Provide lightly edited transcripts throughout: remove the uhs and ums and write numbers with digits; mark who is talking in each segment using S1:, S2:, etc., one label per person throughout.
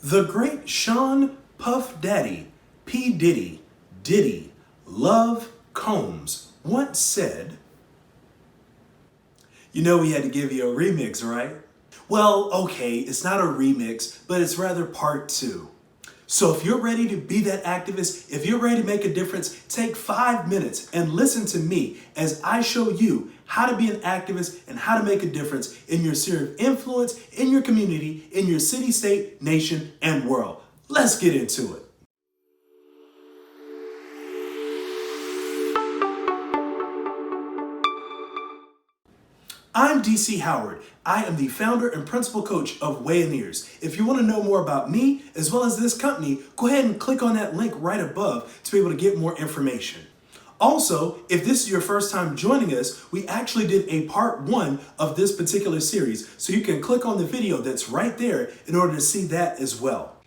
S1: The great Sean Puff Daddy, P. Diddy, Love Combs once said, "You know we had to give you a remix, right?" Well, okay, it's not a remix, but it's rather part two. So if you're ready to be that activist, if you're ready to make a difference, take 5 minutes and listen to me as I show you how to be an activist and how to make a difference in your sphere of influence, in your community, in your city, state, nation, and world. Let's get into it. I'm DC Howard. I am the founder and principal coach of Wayineers. If you want to know more about me, as well as this company, go ahead and click on that link right above to be able to get more information. Also, if this is your first time joining us, we actually did a part 1 of this particular series, so you can click on the video that's right there in order to see that as well.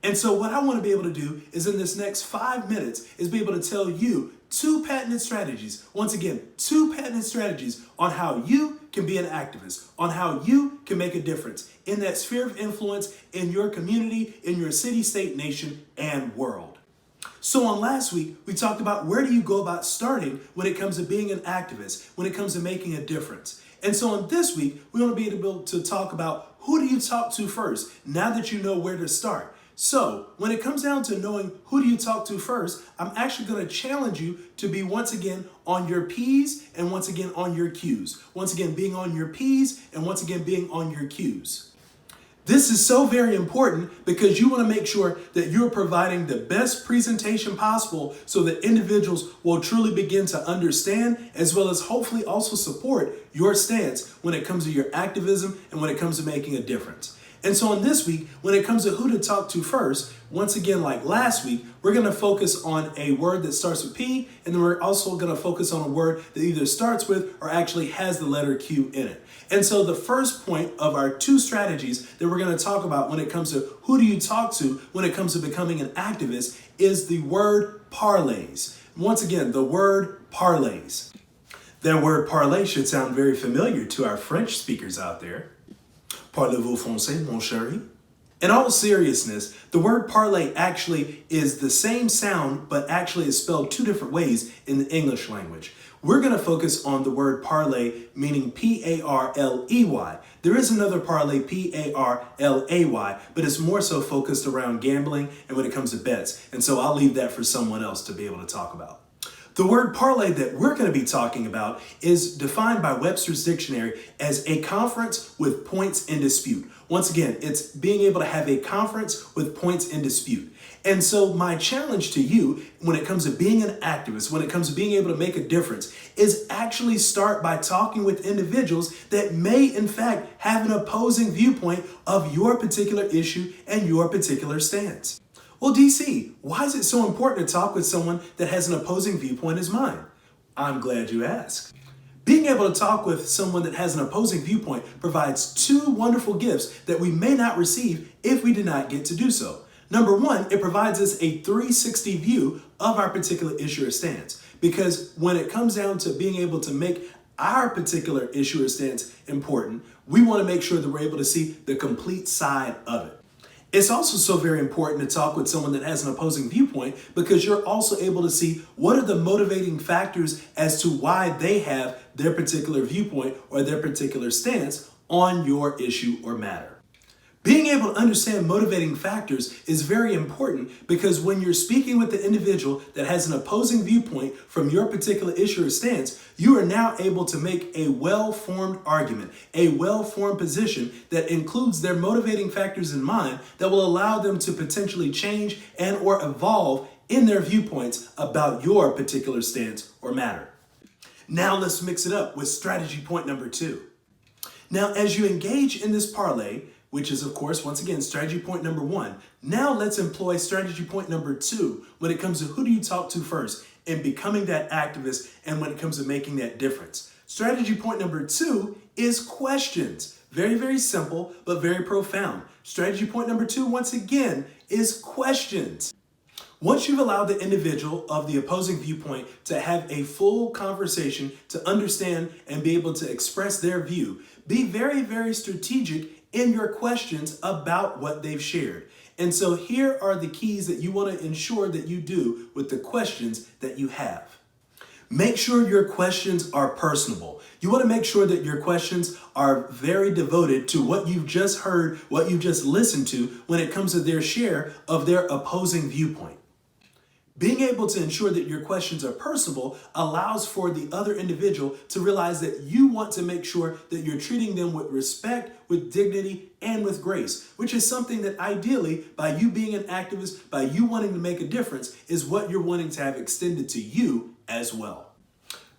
S1: And so what I want to be able to do is in this next 5 minutes is be able to tell you 2 patented strategies. Once again, 2 patented strategies on how you can be an activist, on how you can make a difference in that sphere of influence in your community, in your city, state, nation, and world. So on last week, we talked about where do you go about starting when it comes to being an activist, when it comes to making a difference. And so on this week, we want to be able to talk about who do you talk to first, now that you know where to start. So when it comes down to knowing who do you talk to first, I'm actually going to challenge you to be once again on your P's and once again on your Q's. Once again, being on your P's and once again being on your Q's. This is so very important because you want to make sure that you're providing the best presentation possible so that individuals will truly begin to understand as well as hopefully also support your stance when it comes to your activism and when it comes to making a difference. And so on this week, when it comes to who to talk to first, once again, like last week, we're going to focus on a word that starts with P, and then we're also going to focus on a word that either starts with or actually has the letter Q in it. And so the first point of our 2 strategies that we're going to talk about when it comes to who do you talk to when it comes to becoming an activist is the word parlays. Once again, the word parlays. That word parlay should sound very familiar to our French speakers out there. Parlez-vous français, mon chéri? In all seriousness, the word parlay actually is the same sound, but actually is spelled 2 different ways in the English language. We're going to focus on the word parlay, meaning P-A-R-L-E-Y. There is another parlay, P-A-R-L-A-Y, but it's more so focused around gambling and when it comes to bets. And so I'll leave that for someone else to be able to talk about. The word parlay that we're going to be talking about is defined by Webster's Dictionary as a conference with points in dispute. Once again, it's being able to have a conference with points in dispute. And so my challenge to you when it comes to being an activist, when it comes to being able to make a difference, is actually start by talking with individuals that may in fact have an opposing viewpoint of your particular issue and your particular stance. Well, DC, why is it so important to talk with someone that has an opposing viewpoint as mine? I'm glad you asked. Being able to talk with someone that has an opposing viewpoint provides 2 wonderful gifts that we may not receive if we did not get to do so. Number 1, it provides us a 360 view of our particular issue or stance. Because when it comes down to being able to make our particular issue or stance important, we want to make sure that we're able to see the complete side of it. It's also so very important to talk with someone that has an opposing viewpoint because you're also able to see what are the motivating factors as to why they have their particular viewpoint or their particular stance on your issue or matter. Being able to understand motivating factors is very important because when you're speaking with the individual that has an opposing viewpoint from your particular issue or stance, you are now able to make a well-formed argument, a well-formed position that includes their motivating factors in mind that will allow them to potentially change and or evolve in their viewpoints about your particular stance or matter. Now let's mix it up with strategy point number 2. Now, as you engage in this parlay, which is, of course, once again, strategy point number 1. Now let's employ strategy point number 2 when it comes to who do you talk to first in becoming that activist and when it comes to making that difference. Strategy point number 2 is questions. Very, very simple, but very profound. Strategy point number 2, once again, is questions. Once you've allowed the individual of the opposing viewpoint to have a full conversation, to understand and be able to express their view, be very, very strategic in your questions about what they've shared. And so here are the keys that you want to ensure that you do with the questions that you have. Make sure your questions are personable. You want to make sure that your questions are very devoted to what you've just heard, what you've just listened to when it comes to their share of their opposing viewpoint. Being able to ensure that your questions are personable allows for the other individual to realize that you want to make sure that you're treating them with respect, with dignity, and with grace, which is something that ideally, by you being an activist, by you wanting to make a difference, is what you're wanting to have extended to you as well.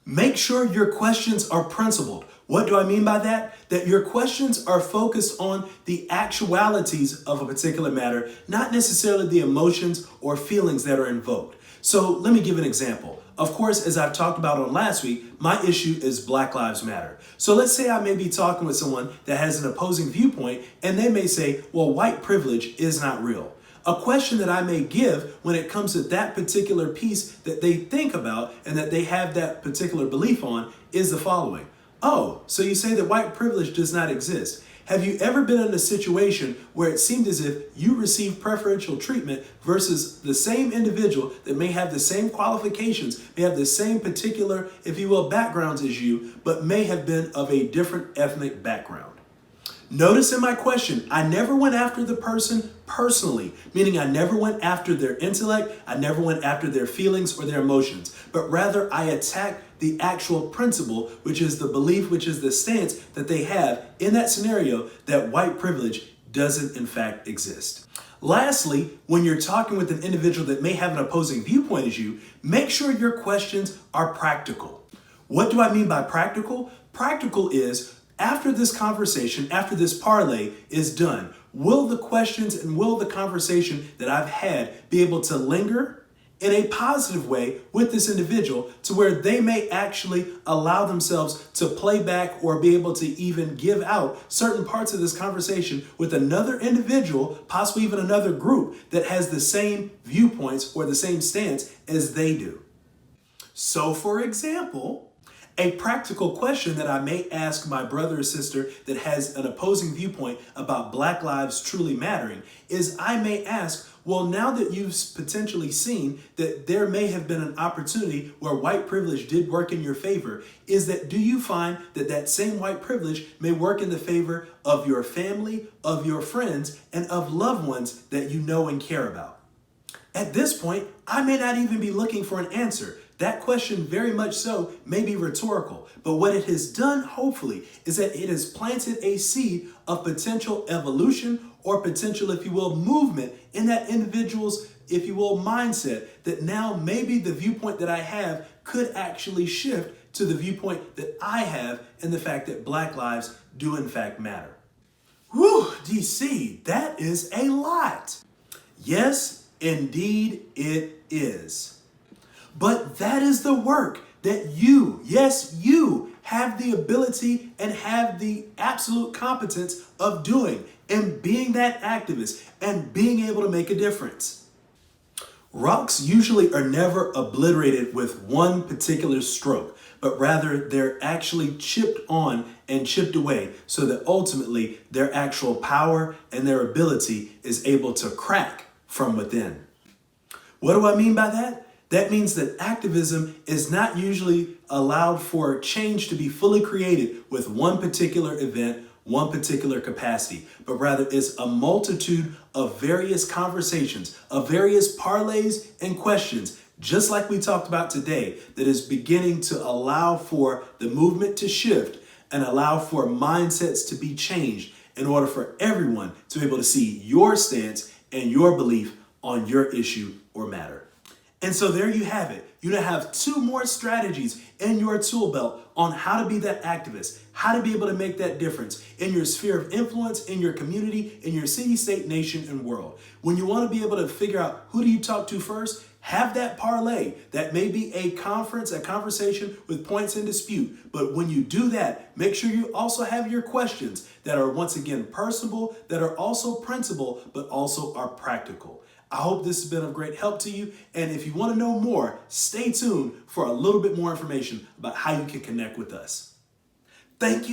S1: Make sure your questions are principled. What do I mean by that? That your questions are focused on the actualities of a particular matter, not necessarily the emotions or feelings that are invoked. So let me give an example. Of course, as I've talked about on last week, my issue is Black Lives Matter. So let's say I may be talking with someone that has an opposing viewpoint, and they may say, well, white privilege is not real. A question that I may give when it comes to that particular piece that they think about and that they have that particular belief on is the following. Oh, so you say that white privilege does not exist. Have you ever been in a situation where it seemed as if you received preferential treatment versus the same individual that may have the same qualifications, may have the same particular, if you will, backgrounds as you, but may have been of a different ethnic background? Notice in my question, I never went after the person personally, meaning I never went after their intellect, I never went after their feelings or their emotions, but rather I attacked the actual principle, which is the belief, which is the stance that they have in that scenario that white privilege doesn't in fact exist. Lastly, when you're talking with an individual that may have an opposing viewpoint as you, make sure your questions are practical. What do I mean by practical? Practical is, after this conversation, after this parlay is done, will the questions and will the conversation that I've had be able to linger in a positive way with this individual to where they may actually allow themselves to play back or be able to even give out certain parts of this conversation with another individual, possibly even another group that has the same viewpoints or the same stance as they do. So for example, a practical question that I may ask my brother or sister that has an opposing viewpoint about Black lives truly mattering is I may ask, well, now that you've potentially seen that there may have been an opportunity where white privilege did work in your favor, do you find that that same white privilege may work in the favor of your family, of your friends, and of loved ones that you know and care about? At this point, I may not even be looking for an answer. That question very much so may be rhetorical, but what it has done, hopefully, is that it has planted a seed of potential evolution or potential, if you will, movement in that individual's, if you will, mindset that now maybe the viewpoint that I have could actually shift to the viewpoint that I have and the fact that Black lives do in fact matter. Whew, DC, that is a lot. Yes, indeed it is. But that is the work that you, yes, you have the ability and have the absolute competence of doing and being that activist and being able to make a difference. Rocks usually are never obliterated with one particular stroke, but rather they're actually chipped on and chipped away so that ultimately their actual power and their ability is able to crack from within. What do I mean by that? That means that activism is not usually allowed for change to be fully created with one particular event, one particular capacity, but rather is a multitude of various conversations, of various parlays and questions, just like we talked about today, that is beginning to allow for the movement to shift and allow for mindsets to be changed in order for everyone to be able to see your stance and your belief on your issue or matter. And so there you have it. You now have 2 more strategies in your tool belt on how to be that activist, how to be able to make that difference in your sphere of influence, in your community, in your city, state, nation, and world. When you want to be able to figure out who do you talk to first, have that parlay. That may be a conference, a conversation with points in dispute. But when you do that, make sure you also have your questions that are once again personable, that are also principled, but also are practical. I hope this has been of great help to you. And if you want to know more, stay tuned for a little bit more information about how you can connect with us. Thank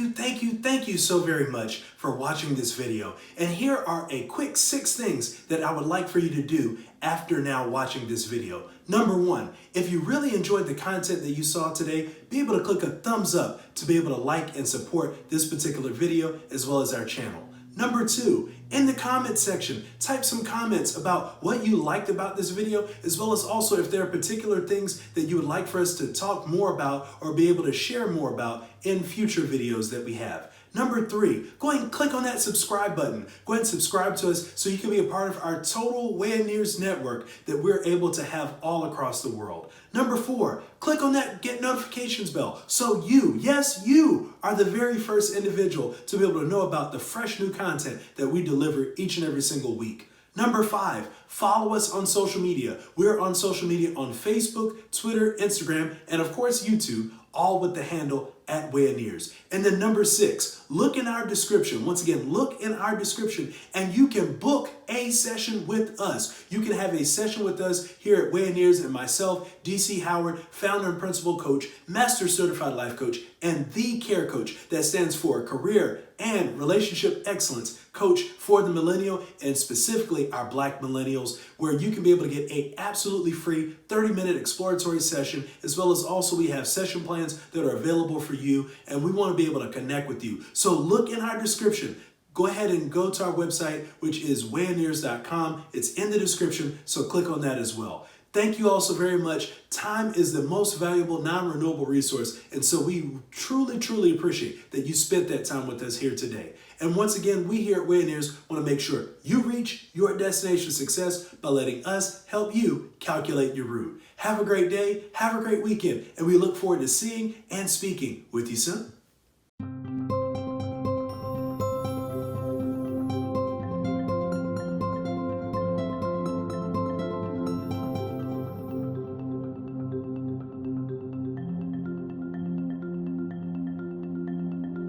S1: you so very much for watching this video. And here are a quick 6 things that I would like for you to do after now watching this video. Number 1, if you really enjoyed the content that you saw today, be able to click a thumbs up to be able to like and support this particular video as well as our channel. Number 2, in the comment section, type some comments about what you liked about this video, as well as also if there are particular things that you would like for us to talk more about or be able to share more about in future videos that we have. Number 3, go ahead and click on that subscribe button. Go ahead and subscribe to us so you can be a part of our total Wayineers network that we're able to have all across the world. Number 4, click on that get notifications bell so you, yes, you are the very first individual to be able to know about the fresh new content that we deliver each and every single week. Number 5, follow us on social media. We're on social media on Facebook, Twitter, Instagram, and of course YouTube, all with the handle @Wayineers. And then number 6, look in our description. Once again, look in our description and you can book a session with us. You can have a session with us here at Wayineers and myself, DC Howard, founder and principal coach, master certified life coach, and the care coach that stands for career and relationship excellence coach for the millennial and specifically our Black millennials, where you can be able to get a absolutely free 30-minute exploratory session, as well as also we have session plans that are available for you, and we want to be able to connect with you. So look in our description. Go ahead and go to our website, which is wayineers.com. It's in the description, so click on that as well. Thank you all so very much. Time is the most valuable non-renewable resource, and so we truly appreciate that you spent that time with us here today. And once again, we here at Wayineers want to make sure you reach your destination success by letting us help you calculate your route. Have a great day, have a great weekend, and we look forward to seeing and speaking with you soon.